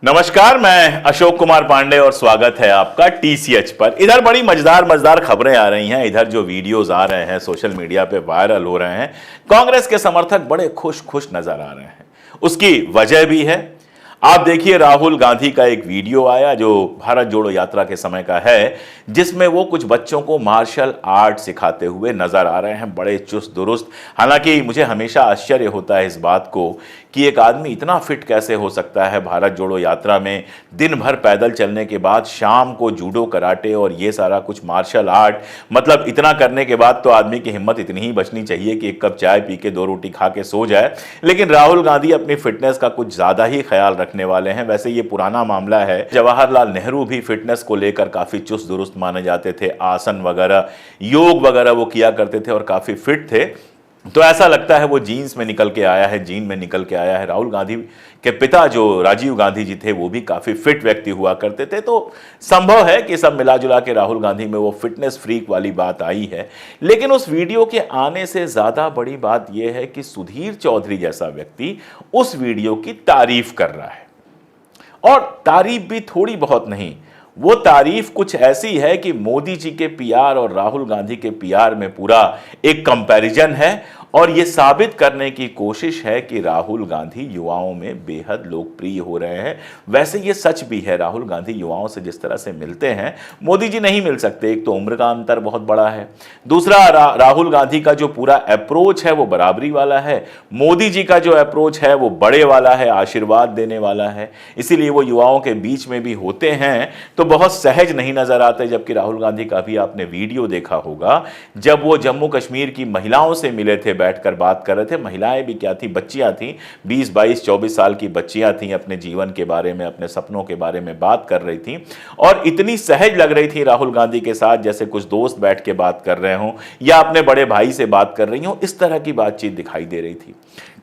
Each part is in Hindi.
नमस्कार, मैं अशोक कुमार पांडे और स्वागत है आपका टीसीएच पर। इधर बड़ी मजेदार खबरें आ रही हैं। इधर जो वीडियोस आ रहे हैं सोशल मीडिया पे वायरल हो रहे हैं, कांग्रेस के समर्थक बड़े खुश नजर आ रहे हैं। उसकी वजह भी है। आप देखिए, राहुल गांधी का एक वीडियो आया जो भारत जोड़ो यात्रा के समय का है, जिसमें वो कुछ बच्चों को मार्शल आर्ट सिखाते हुए नजर आ रहे हैं, बड़े चुस्त दुरुस्त। हालांकि मुझे हमेशा आश्चर्य होता है इस बात को कि एक आदमी इतना फिट कैसे हो सकता है। भारत जोड़ो यात्रा में दिन भर पैदल चलने के बाद शाम को जूडो कराटे और ये सारा कुछ मार्शल आर्ट, मतलब इतना करने के बाद तो आदमी की हिम्मत इतनी ही बचनी चाहिए कि एक कप चाय पी के 2 रोटी खा के सो जाए। लेकिन राहुल गांधी अपनी फिटनेस का कुछ ज्यादा ही ख्याल रखने वाले हैं। वैसे ये पुराना मामला है, जवाहरलाल नेहरू भी फिटनेस को लेकर काफी चुस्त दुरुस्त माने जाते थे। आसन वगैरह, योग वगैरह वो किया करते थे और काफी फिट थे। तो ऐसा लगता है वो जीन्स में निकल के आया है, जीन में निकल के आया है। राहुल गांधी के पिता जो राजीव गांधी जी थे वो भी काफी फिट व्यक्ति हुआ करते थे। तो संभव है कि सब मिला जुला के राहुल गांधी में वो फिटनेस फ्रीक वाली बात आई है। लेकिन उस वीडियो के आने से ज्यादा बड़ी बात यह है कि सुधीर चौधरी जैसा व्यक्ति उस वीडियो की तारीफ कर रहा है। और तारीफ भी थोड़ी बहुत नहीं, वो तारीफ कुछ ऐसी है कि मोदी जी के पीआर और राहुल गांधी के पीआर में पूरा एक कंपैरिजन है। और ये साबित करने की कोशिश है कि राहुल गांधी युवाओं में बेहद लोकप्रिय हो रहे हैं। वैसे ये सच भी है, राहुल गांधी युवाओं से जिस तरह से मिलते हैं मोदी जी नहीं मिल सकते। एक तो उम्र का अंतर बहुत बड़ा है, दूसरा राहुल गांधी का जो पूरा अप्रोच है वो बराबरी वाला है। मोदी जी का जो अप्रोच है वो बड़े वाला है, आशीर्वाद देने वाला है। इसीलिए वो युवाओं के बीच में भी होते हैं तो बहुत सहज नहीं नजर आते। जबकि राहुल गांधी का भी आपने वीडियो देखा होगा, जब वो जम्मू कश्मीर की महिलाओं से मिले थे, बैठकर बात कर रहे थे। महिलाएं भी क्या थी, बच्चियां थी, 20, 22, 24 साल की बच्चियां थी। अपने जीवन के बारे में, अपने सपनों के बारे में बात कर रही थी और इतनी सहज लग रही थी राहुल गांधी के साथ, जैसे कुछ दोस्त बैठ के बात कर रहे हों या अपने बड़े भाई से बात कर रही हों। इस तरह की बातचीत दिखाई दे रही थी।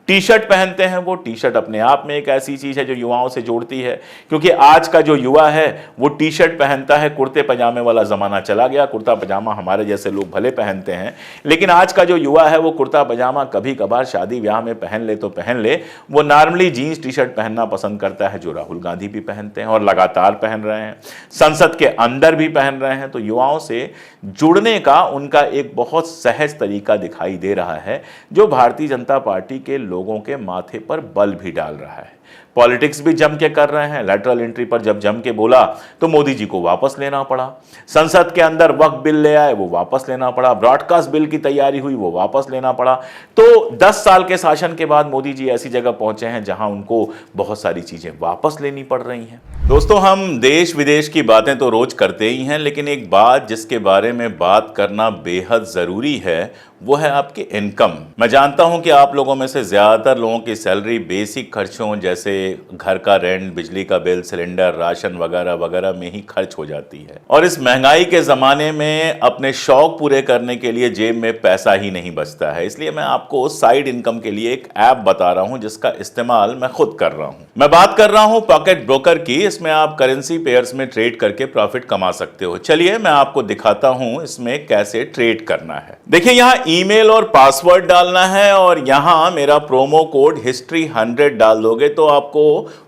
टी शर्ट पहनते हैं वो, टी शर्ट अपने आप में एक ऐसी चीज है जो युवाओं से जोड़ती है। क्योंकि आज का जो युवा है वो टी शर्ट पहनता है। कुर्ते पजामे वाला जमाना चला गया। कुर्ता पजामा हमारे जैसे लोग भले पहनते हैं, लेकिन आज का जो युवा है वो कुर्ता पजामा कभी कभार शादी ब्याह में पहन ले तो पहन ले, वो नॉर्मली जीन्स टी शर्ट पहनना पसंद करता है, जो राहुल गांधी भी पहनते हैं और लगातार पहन रहे हैं, संसद के अंदर भी पहन रहे हैं। तो युवाओं से जुड़ने का उनका एक बहुत सहज तरीका दिखाई दे रहा है, जो भारतीय जनता पार्टी के लोगों के माथे पर बल भी डाल रहा है। पॉलिटिक्स भी जम के कर रहे हैं। लेटरल एंट्री पर जब जम के बोला तो मोदी जी को वापस लेना पड़ा। संसद के अंदर वक्फ बिल ले आए, वो वापस लेना पड़ा। ब्रॉडकास्ट बिल की तैयारी हुई, वो वापस लेना पड़ा। तो 10 साल के शासन के बाद मोदी जी ऐसी जगह पहुंचे हैं जहां उनको बहुत सारी चीजें वापस लेनी पड़ रही हैं। दोस्तों, हम देश विदेश की बातें तो रोज करते ही हैं, लेकिन एक बात जिसके बारे में बात करना बेहद जरूरी है वो है आपकी इनकम। मैं जानता हूं कि आप लोगों में से ज्यादातर लोगों की सैलरी बेसिक खर्चों जैसे घर का रेंट, बिजली का बिल, सिलेंडर, राशन वगैरह वगैरह में ही खर्च हो जाती है। और इस महंगाई के जमाने में अपने शौक पूरे करने के लिए जेब में पैसा ही नहीं बचता है। इसलिए मैं आपको साइड इनकम के लिए एक ऐप बता रहा हूं जिसका इस्तेमाल मैं खुद कर रहा हूं। मैं बात कर रहा हूं पॉकेट ब्रोकर की। इसमें आप करेंसी पेयर्स में ट्रेड करके प्रॉफिट कमा सकते हो। चलिए मैं आपको दिखाता हूं इसमें कैसे ट्रेड करना है। देखिए, यहां ईमेल और पासवर्ड डालना है और यहां मेरा प्रोमो कोड हिस्ट्री 100 डाल दोगे तो आपको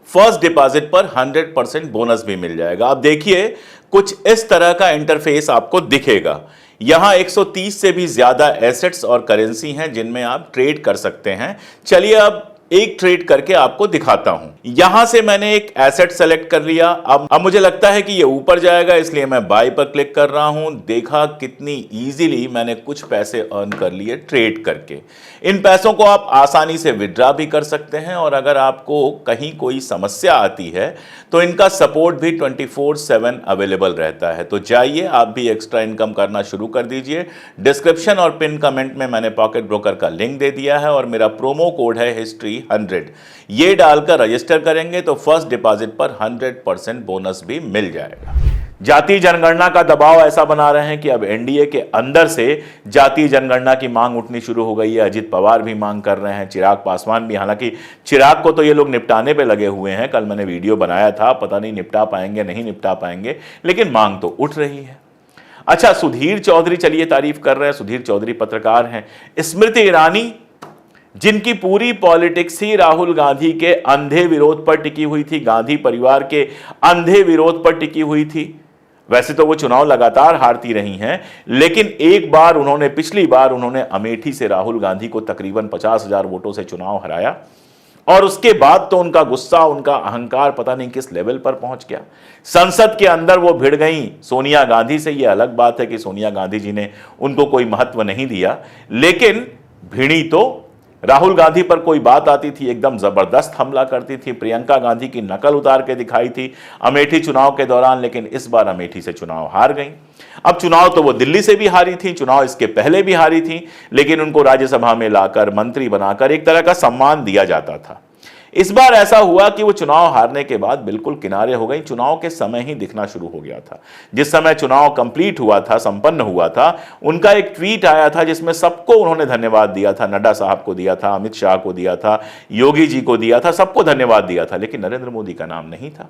फर्स्ट डिपॉजिट पर 100% बोनस भी मिल जाएगा। आप देखिए, कुछ इस तरह का इंटरफेस आपको दिखेगा। यहां 130 से भी ज्यादा एसेट्स और करेंसी हैं जिनमें आप ट्रेड कर सकते हैं। चलिए अब एक ट्रेड करके आपको दिखाता हूं। यहां से मैंने एक एसेट सेलेक्ट कर लिया। अब मुझे लगता है कि ये ऊपर जाएगा, इसलिए मैं बाय पर क्लिक कर रहा हूं। देखा कितनी इजीली मैंने कुछ पैसे अर्न कर लिए ट्रेड करके। इन पैसों को आप आसानी से विड्रॉ भी कर सकते हैं और अगर आपको कहीं कोई समस्या आती है तो इनका सपोर्ट भी 24/7 अवेलेबल रहता है। तो जाइए आप भी एक्स्ट्रा इनकम करना शुरू कर दीजिए। डिस्क्रिप्शन और पिन कमेंट में मैंने पॉकेट ब्रोकर का लिंक दे दिया है और मेरा प्रोमो कोड है हिस्ट्री 100। ये डालकर रजिस्टर करेंगे तो फर्स्ट डिपॉजिट पर 100% बोनस भी मिल जाएगा। जातीय जनगणना का दबाव ऐसा बना रहे हैं कि अब एनडीए के अंदर से जातीय जनगणना की मांग उठनी शुरू हो गई है। अजित पवार भी मांग कर रहे हैं, चिराग पासवान भी। हालांकि चिराग को तो ये लोग निपटाने पे लगे हुए हैं। कल मैंने वीडियो बनाया था, पता नहीं निपटा पाएंगे नहीं निपटा पाएंगे, लेकिन मांग तो उठ रही है। अच्छा, सुधीर चौधरी चलिए तारीफ कर रहे हैं। सुधीर चौधरी पत्रकार हैं। स्मृति ईरानी जिनकी पूरी पॉलिटिक्स ही राहुल गांधी के अंधे विरोध पर टिकी हुई थी, गांधी परिवार के अंधे विरोध पर टिकी हुई थी। वैसे तो वो चुनाव लगातार हारती रही हैं, लेकिन एक बार उन्होंने, पिछली बार उन्होंने अमेठी से राहुल गांधी को तकरीबन 50,000 वोटों से चुनाव हराया और उसके बाद तो उनका गुस्सा, उनका अहंकार पता नहीं किस लेवल पर पहुंच गया। संसद के अंदर वो भिड़ गई सोनिया गांधी से। ये अलग बात है कि सोनिया गांधी जी ने उनको कोई महत्व नहीं दिया, लेकिन भिड़ी तो राहुल गांधी पर कोई बात आती थी एकदम जबरदस्त हमला करती थी। प्रियंका गांधी की नकल उतार के दिखाई थी अमेठी चुनाव के दौरान, लेकिन इस बार अमेठी से चुनाव हार गई। अब चुनाव तो वो दिल्ली से भी हारी थी, चुनाव इसके पहले भी हारी थी, लेकिन उनको राज्यसभा में लाकर मंत्री बनाकर एक तरह का सम्मान दिया जाता था। इस बार ऐसा हुआ कि वो चुनाव हारने के बाद बिल्कुल किनारे हो गई। चुनाव के समय ही दिखना शुरू हो गया था। जिस समय चुनाव कंप्लीट हुआ था, संपन्न हुआ था, उनका एक ट्वीट आया था जिसमें सबको उन्होंने धन्यवाद दिया था। नड्डा साहब को दिया था, अमित शाह को दिया था, योगी जी को दिया था, सबको धन्यवाद दिया था, लेकिन नरेंद्र मोदी का नाम नहीं था।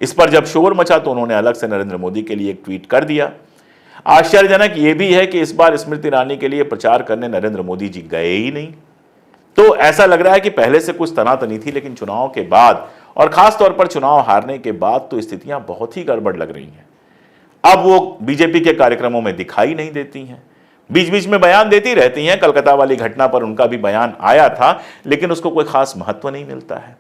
इस पर जब शोर मचा तो उन्होंने अलग से नरेंद्र मोदी के लिए एक ट्वीट कर दिया। आश्चर्यजनक यह भी है कि इस बार स्मृति ईरानी के लिए प्रचार करने नरेंद्र मोदी जी गए ही नहीं। तो ऐसा लग रहा है कि पहले से कुछ तनातनी थी, लेकिन चुनाव के बाद और खास तौर पर चुनाव हारने के बाद तो स्थितियां बहुत ही गड़बड़ लग रही हैं। अब वो बीजेपी के कार्यक्रमों में दिखाई नहीं देती हैं, बीच बीच में बयान देती रहती हैं। कलकत्ता वाली घटना पर उनका भी बयान आया था, लेकिन उसको कोई खास महत्व नहीं मिलता है।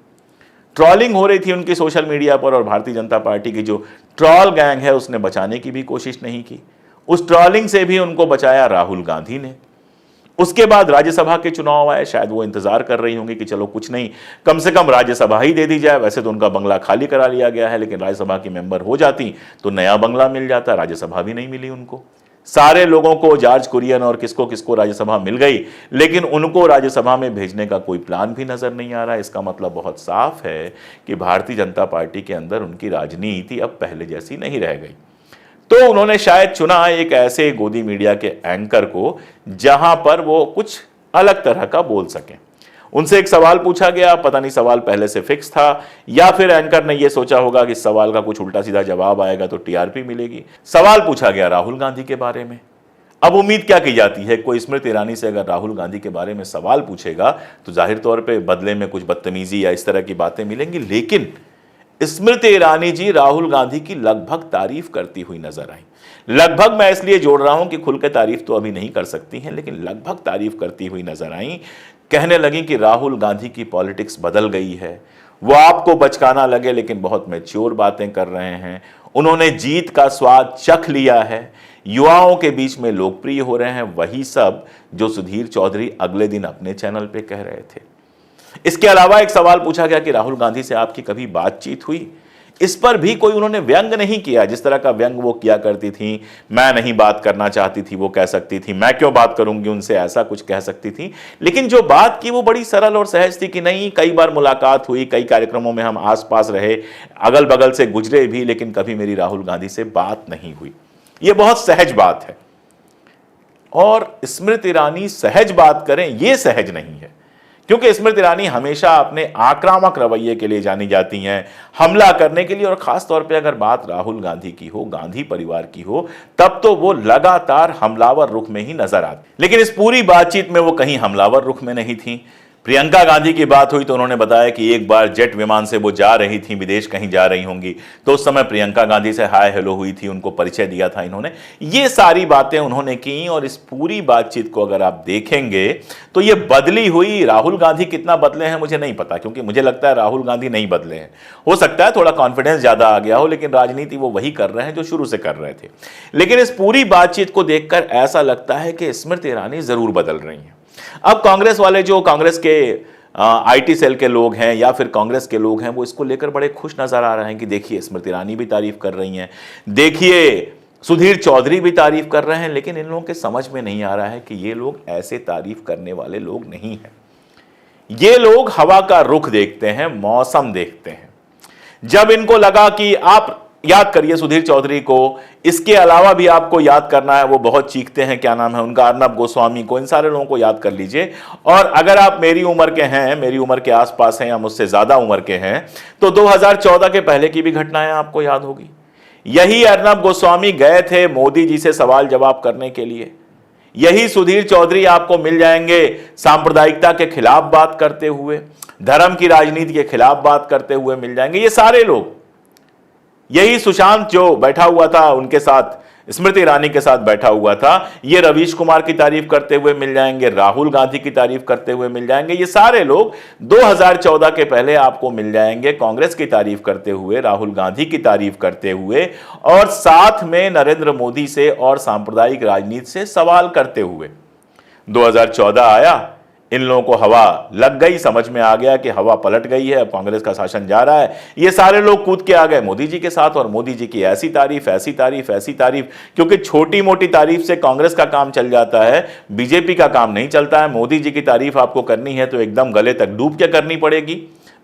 ट्रॉलिंग हो रही थी उनकी सोशल मीडिया पर, और भारतीय जनता पार्टी की जो ट्रॉल गैंग है उसने बचाने की भी कोशिश नहीं की। उस ट्रॉलिंग से भी उनको बचाया राहुल गांधी ने। उसके बाद राज्यसभा के चुनाव आए, शायद वो इंतजार कर रही होंगी कि चलो कुछ नहीं, कम से कम राज्यसभा ही दे दी जाए। वैसे तो उनका बंगला खाली करा लिया गया है, लेकिन राज्यसभा की मेंबर हो जाती तो नया बंगला मिल जाता। राज्यसभा भी नहीं मिली उनको। सारे लोगों को, जॉर्ज कुरियन और किसको किसको राज्यसभा मिल गई, लेकिन उनको राज्यसभा में भेजने का कोई प्लान भी नजर नहीं आ रहा। इसका मतलब बहुत साफ है कि भारतीय जनता पार्टी के अंदर उनकी राजनीति अब पहले जैसी नहीं रह गई। तो उन्होंने शायद चुना एक ऐसे गोदी मीडिया के एंकर को जहां पर वो कुछ अलग तरह का बोल सकें। उनसे एक सवाल पूछा गया, पता नहीं सवाल पहले से फिक्स था या फिर एंकर ने यह सोचा होगा कि इस सवाल का कुछ उल्टा सीधा जवाब आएगा तो टीआरपी मिलेगी। सवाल पूछा गया राहुल गांधी के बारे में। अब उम्मीद क्या की जाती है, कोई स्मृति ईरानी से अगर राहुल गांधी के बारे में सवाल पूछेगा तो जाहिर तौर पर बदले में कुछ बदतमीजी या इस तरह की बातें मिलेंगी। लेकिन स्मृति ईरानी जी राहुल गांधी की लगभग तारीफ करती हुई नजर आई। लगभग मैं इसलिए जोड़ रहा हूं कि खुल के तारीफ तो अभी नहीं कर सकती हैं, लेकिन लगभग तारीफ करती हुई नजर आई। कहने लगी कि राहुल गांधी की पॉलिटिक्स बदल गई है, वो आपको बचकाना लगे लेकिन बहुत मैच्योर बातें कर रहे हैं। उन्होंने जीत का स्वाद चख लिया है, युवाओं के बीच में लोकप्रिय हो रहे हैं। वही सब जो सुधीर चौधरी अगले दिन अपने चैनल पे कह रहे थे। इसके अलावा एक सवाल पूछा गया कि राहुल गांधी से आपकी कभी बातचीत हुई। इस पर भी कोई उन्होंने व्यंग नहीं किया, जिस तरह का व्यंग वो किया करती थी। मैं नहीं बात करना चाहती थी, वो कह सकती थी। मैं क्यों बात करूंगी उनसे, ऐसा कुछ कह सकती थी। लेकिन जो बात की वो बड़ी सरल और सहज थी कि नहीं, कई बार मुलाकात हुई, कई कार्यक्रमों में हम आसपास रहे, अगल बगल से गुजरे भी, लेकिन कभी मेरी राहुल गांधी से बात नहीं हुई। ये बहुत सहज बात है। और स्मृति ईरानी सहज बात करें, ये सहज नहीं है, क्योंकि स्मृति ईरानी हमेशा अपने आक्रामक रवैये के लिए जानी जाती हैं, हमला करने के लिए। और खास तौर पे अगर बात राहुल गांधी की हो, गांधी परिवार की हो, तब तो वो लगातार हमलावर रुख में ही नजर आती। लेकिन इस पूरी बातचीत में वो कहीं हमलावर रुख में नहीं थी। प्रियंका गांधी की बात हुई तो उन्होंने बताया कि एक बार जेट विमान से वो जा रही थी, विदेश कहीं जा रही होंगी, तो उस समय प्रियंका गांधी से हाय हेलो हुई थी, उनको परिचय दिया था इन्होंने। ये सारी बातें उन्होंने की। और इस पूरी बातचीत को अगर आप देखेंगे तो ये बदली हुई। राहुल गांधी कितना बदले हैं मुझे नहीं पता, क्योंकि मुझे लगता है राहुल गांधी नहीं बदले हैं। हो सकता है थोड़ा कॉन्फिडेंस ज्यादा आ गया हो, लेकिन राजनीति वो वही कर रहे हैं जो शुरू से कर रहे थे। लेकिन इस पूरी बातचीत को देखकर ऐसा लगता है कि स्मृति ईरानी जरूर बदल रही हैं। अब कांग्रेस वाले, जो कांग्रेस के आईटी सेल के लोग हैं या फिर कांग्रेस के लोग हैं, वो इसको लेकर बड़े खुश नजर आ रहे हैं कि देखिए स्मृति ईरानी भी तारीफ कर रही हैं, देखिए सुधीर चौधरी भी तारीफ कर रहे हैं। लेकिन इन लोगों के समझ में नहीं आ रहा है कि ये लोग ऐसे तारीफ करने वाले लोग नहीं हैं। ये लोग हवा का रुख देखते हैं, मौसम देखते हैं। जब इनको लगा कि आप याद करिए सुधीर चौधरी को, इसके अलावा भी आपको याद करना है, वो बहुत चीखते हैं, क्या नाम है उनका, अर्नब गोस्वामी को, इन सारे लोगों को याद कर लीजिए। और अगर आप मेरी उम्र के हैं, मेरी उम्र के आसपास हैं या मुझसे ज्यादा उम्र के हैं, तो 2014 के पहले की भी घटनाएं आपको याद होगी। यही अर्नब गोस्वामी गए थे मोदी जी से सवाल जवाब करने के लिए। यही सुधीर चौधरी आपको मिल जाएंगे सांप्रदायिकता के खिलाफ बात करते हुए, धर्म की राजनीति के खिलाफ बात करते हुए मिल जाएंगे। ये सारे लोग, यही सुशांत जो बैठा हुआ था उनके साथ, स्मृति ईरानी के साथ बैठा हुआ था, ये रवीश कुमार की तारीफ करते हुए मिल जाएंगे, राहुल गांधी की तारीफ करते हुए मिल जाएंगे। ये सारे लोग 2014 के पहले आपको मिल जाएंगे कांग्रेस की तारीफ करते हुए, राहुल गांधी की तारीफ करते हुए, और साथ में नरेंद्र मोदी से और सांप्रदायिक राजनीति से सवाल करते हुए। 2014 आया, इन लोगों को हवा लग गई, समझ में आ गया कि हवा पलट गई है, अब कांग्रेस का शासन जा रहा है। ये सारे लोग कूद के आ गए मोदी जी के साथ, और मोदी जी की ऐसी तारीफ, ऐसी तारीफ, ऐसी तारीफ, क्योंकि छोटी मोटी तारीफ से कांग्रेस का काम चल जाता है, बीजेपी का काम नहीं चलता है। मोदी जी की तारीफ आपको करनी है तो एकदम गले तक डूब के करनी पड़ेगी,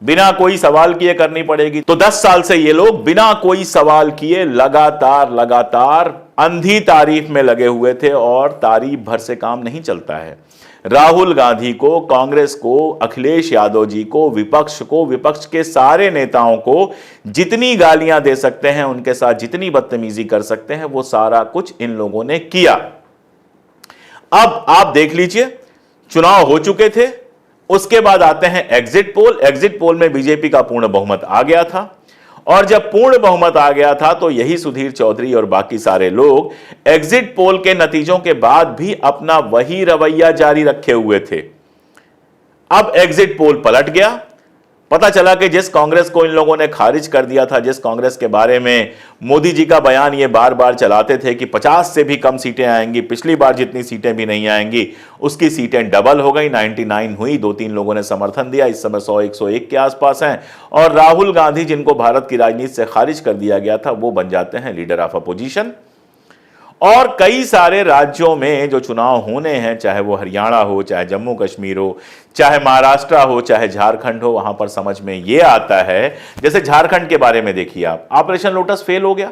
बिना कोई सवाल किए करनी पड़ेगी। तो 10 साल से ये लोग बिना कोई सवाल किए लगातार अंधी तारीफ में लगे हुए थे, और तारीफ भर से काम नहीं चलता है। राहुल गांधी को, कांग्रेस को, अखिलेश यादव जी को, विपक्ष को, विपक्ष के सारे नेताओं को जितनी गालियां दे सकते हैं, उनके साथ जितनी बदतमीजी कर सकते हैं, वो सारा कुछ इन लोगों ने किया। अब आप देख लीजिए, चुनाव हो चुके थे, उसके बाद आते हैं एग्जिट पोल। एग्जिट पोल में बीजेपी का पूर्ण बहुमत आ गया था, और जब पूर्ण बहुमत आ गया था तो यही सुधीर चौधरी और बाकी सारे लोग एग्जिट पोल के नतीजों के बाद भी अपना वही रवैया जारी रखे हुए थे। अब एग्जिट पोल पलट गया, पता चला कि जिस कांग्रेस को इन लोगों ने खारिज कर दिया था, जिस कांग्रेस के बारे में मोदी जी का बयान ये बार बार चलाते थे कि 50 से भी कम सीटें आएंगी, पिछली बार जितनी सीटें भी नहीं आएंगी, उसकी सीटें डबल हो गई, 99 हुई। 2-3 लोगों ने समर्थन दिया, इस समय 100-101 के आसपास हैं, और राहुल गांधी जिनको भारत की राजनीति से खारिज कर दिया गया था, वो बन जाते हैं लीडर ऑफ अपोजिशन। और कई सारे राज्यों में जो चुनाव होने हैं, चाहे वो हरियाणा हो, चाहे जम्मू कश्मीर हो, चाहे महाराष्ट्र हो, चाहे झारखंड हो, वहां पर समझ में ये आता है, जैसे झारखंड के बारे में देखिए आप, ऑपरेशन लोटस फेल हो गया।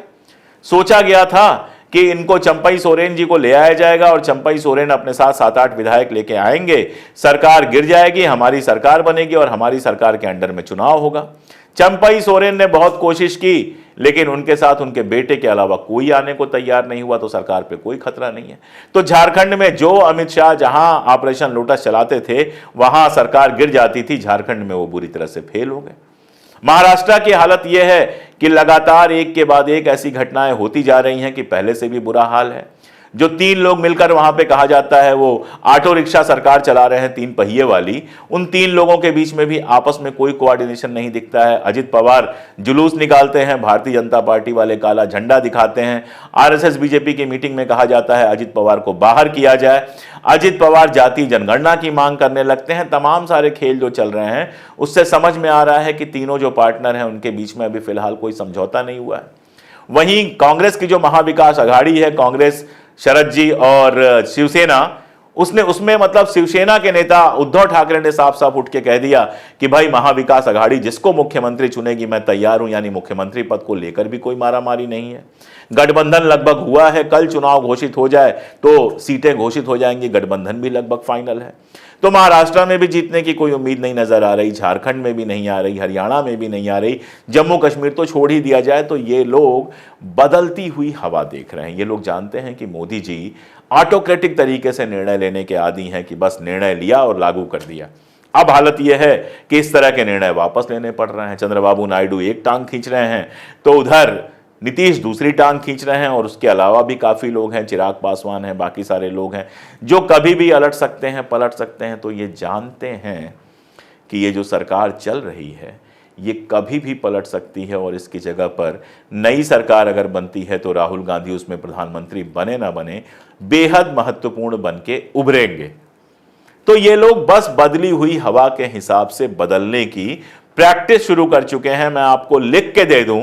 सोचा गया था कि इनको चंपई सोरेन जी को ले आया जाएगा, और चंपई सोरेन अपने साथ 7-8 विधायक लेके आएंगे, सरकार गिर जाएगी, हमारी सरकार बनेगी, और हमारी सरकार के अंडर में चुनाव होगा। चंपई सोरेन ने बहुत कोशिश की, लेकिन उनके साथ उनके बेटे के अलावा कोई आने को तैयार नहीं हुआ, तो सरकार पे कोई खतरा नहीं है। तो झारखंड में जो अमित शाह जहां ऑपरेशन लोटस चलाते थे, वहां सरकार गिर जाती थी, झारखंड में वो बुरी तरह से फेल हो गए। महाराष्ट्र की हालत यह है कि लगातार एक के बाद एक ऐसी घटनाएं होती जा रही हैं कि पहले से भी बुरा हाल है। जो 3 लोग मिलकर वहां पे कहा जाता है वो ऑटो रिक्शा सरकार चला रहे हैं, 3 पहिए वाली, उन 3 लोगों के बीच में भी आपस में कोई कोऑर्डिनेशन नहीं दिखता है। अजित पवार जुलूस निकालते हैं, भारतीय जनता पार्टी वाले काला झंडा दिखाते हैं, आरएसएस बीजेपी की मीटिंग में कहा जाता है अजित पवार को बाहर किया जाए, अजित पवार जाति जनगणना की मांग करने लगते हैं। तमाम सारे खेल जो चल रहे हैं, उससे समझ में आ रहा है कि तीनों जो पार्टनर हैं उनके बीच में अभी फिलहाल कोई समझौता नहीं हुआ है। वहीं कांग्रेस की जो महाविकास अघाड़ी है, कांग्रेस, शरद जी और शिवसेना, उसमें मतलब शिवसेना के नेता उद्धव ठाकरे ने साफ साफ उठ के कह दिया कि भाई महाविकास अघाड़ी जिसको मुख्यमंत्री चुनेगी मैं तैयार हूं, यानी मुख्यमंत्री पद को लेकर भी कोई मारामारी नहीं है। गठबंधन लगभग हुआ है, कल चुनाव घोषित हो जाए तो सीटें घोषित हो जाएंगी, गठबंधन भी लगभग फाइनल है। तो महाराष्ट्र में भी जीतने की कोई उम्मीद नहीं नजर आ रही, झारखंड में भी नहीं आ रही, हरियाणा में भी नहीं आ रही, जम्मू कश्मीर तो छोड़ ही दिया जाए। तो ये लोग बदलती हुई हवा देख रहे हैं। ये लोग जानते हैं कि मोदी जी ऑटोक्रेटिक तरीके से निर्णय लेने के आदी हैं कि बस निर्णय लिया और लागू कर दिया। अब हालत यह है कि इस तरह के निर्णय वापस लेने पड़ रहे हैं। चंद्रबाबू नायडू एक टांग खींच रहे हैं तो उधर नीतीश दूसरी टांग खींच रहे हैं, और उसके अलावा भी काफी लोग हैं, चिराग पासवान हैं, बाकी सारे लोग हैं जो कभी भी अलट सकते हैं, पलट सकते हैं। तो ये जानते हैं कि ये जो सरकार चल रही है ये कभी भी पलट सकती है, और इसकी जगह पर नई सरकार अगर बनती है तो राहुल गांधी उसमें प्रधानमंत्री बने ना बने, बेहद महत्वपूर्ण बन के उभरेंगे। तो ये लोग बस बदली हुई हवा के हिसाब से बदलने की प्रैक्टिस शुरू कर चुके हैं। मैं आपको लिख के दे दूं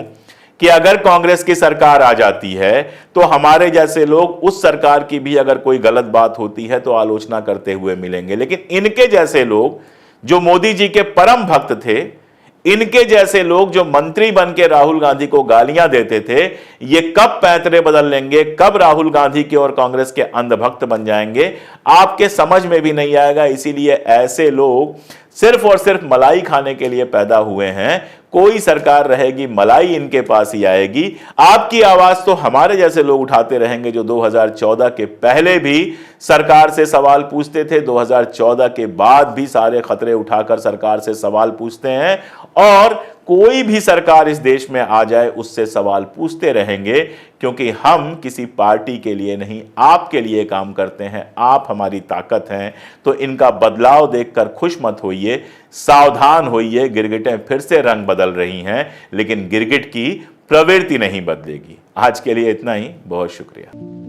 कि अगर कांग्रेस की सरकार आ जाती है तो हमारे जैसे लोग उस सरकार की भी अगर कोई गलत बात होती है तो आलोचना करते हुए मिलेंगे, लेकिन इनके जैसे लोग जो मोदी जी के परम भक्त थे, इनके जैसे लोग जो मंत्री बन के राहुल गांधी को गालियां देते थे, ये कब पैंतरे बदल लेंगे, कब राहुल गांधी के और कांग्रेस के अंधभक्त बन जाएंगे, आपके समझ में भी नहीं आएगा। इसीलिए ऐसे लोग सिर्फ और सिर्फ मलाई खाने के लिए पैदा हुए हैं, कोई सरकार रहेगी मलाई इनके पास ही आएगी। आपकी आवाज तो हमारे जैसे लोग उठाते रहेंगे जो 2014 के पहले भी सरकार से सवाल पूछते थे, 2014 के बाद भी सारे खतरे उठाकर सरकार से सवाल पूछते हैं, और कोई भी सरकार इस देश में आ जाए उससे सवाल पूछते रहेंगे, क्योंकि हम किसी पार्टी के लिए नहीं, आपके लिए काम करते हैं। आप हमारी ताकत हैं। तो इनका बदलाव देखकर खुश मत होइए, सावधान होइए। गिरगिटें फिर से रंग बदल रही हैं, लेकिन गिरगिट की प्रवृत्ति नहीं बदलेगी। आज के लिए इतना ही, बहुत शुक्रिया।